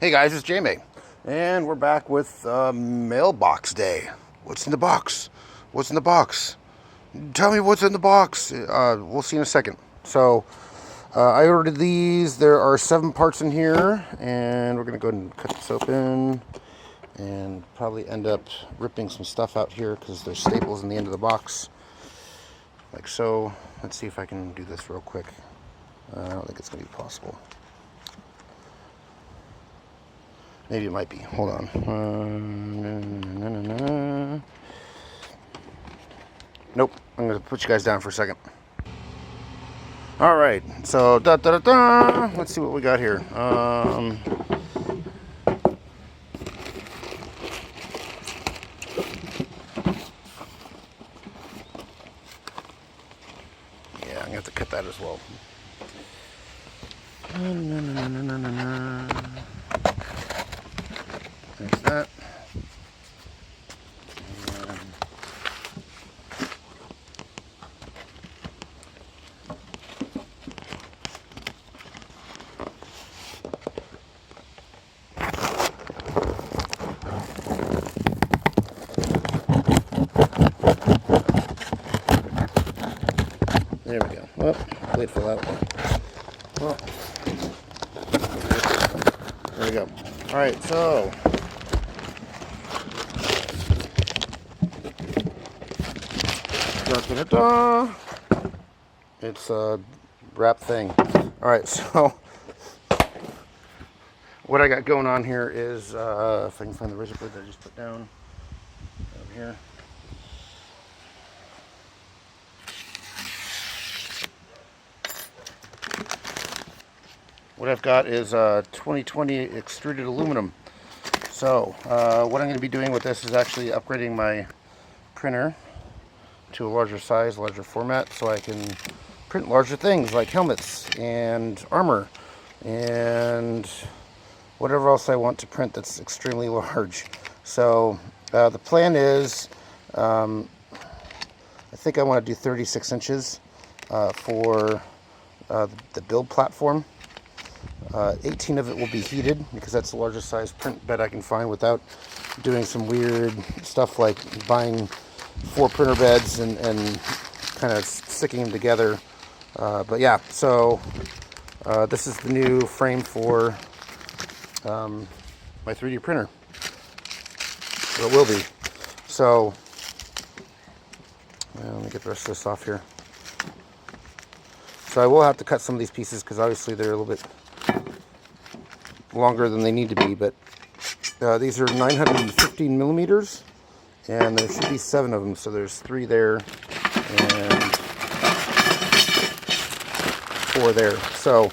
Hey guys, it's Jamie, and we're back with Mailbox Day. What's in the box? What's in the box? Tell me what's in the box. We'll see in a second. So, I ordered these. There are 7 parts in here, and we're going to go ahead and cut this open and probably end up ripping some stuff out here because there's staples in the end of the box. Like so. Let's see if I can do this real quick. I don't think it's going to be possible. Maybe it might be. Hold on. Nope. I'm going to put you guys down for a second. Alright. So, let's see what we got here. Yeah, I'm going to have to cut that as well. There's that. There we go. Well, wait for that one. Well, there we go. All right, so it's a wrap thing. All right, so what I got going on here is if I can find the razor blade that I just put down over here. What I've got is 2020 extruded aluminum. So what I'm going to be doing with this is actually upgrading my printer to a larger size, larger format, so I can print larger things like helmets and armor and whatever else I want to print that's extremely large. So the plan is, I think I want to do 36 inches for the build platform. 18 of it will be heated because that's the largest size print bed I can find without doing some weird stuff like buying 4 printer beds and kind of sticking them together. But yeah, so this is the new frame for my 3D printer. Or it will be. So let me get the rest of this off here. So I will have to cut some of these pieces because obviously they're a little bit longer than they need to be, but these are 915 millimeters, and there should be 7 of them, so there's 3 there and 4 there. So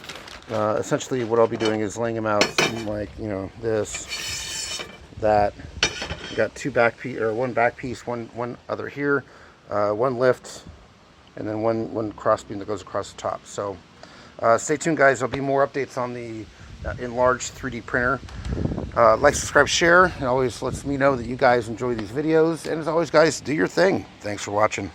essentially what I'll be doing is laying them out like, you know, this, that. You got 2 back piece, or 1 back piece, one other here, 1 lift, and then one cross beam that goes across the top. So stay tuned, guys. There'll be more updates on the enlarged 3D printer. Like, subscribe, share. It always lets me know that you guys enjoy these videos. And as always, guys, do your thing. Thanks for watching.